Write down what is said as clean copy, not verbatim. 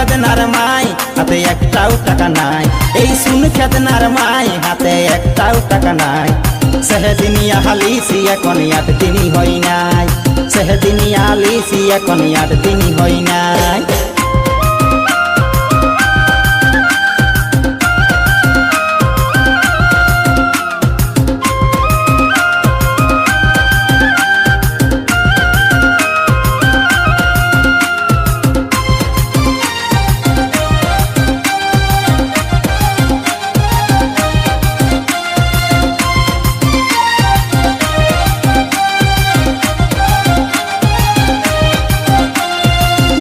খেদনার মাই হাতে একটাও টাকা নাই, এই শুন খেদনার মাই হাতে একটাও টাকা নাই। সেদিনিয়া হালিসি এখন 8 দিনই হয় নাই, সেদিনিয়া হালিসি এখন 8 দিনই হয়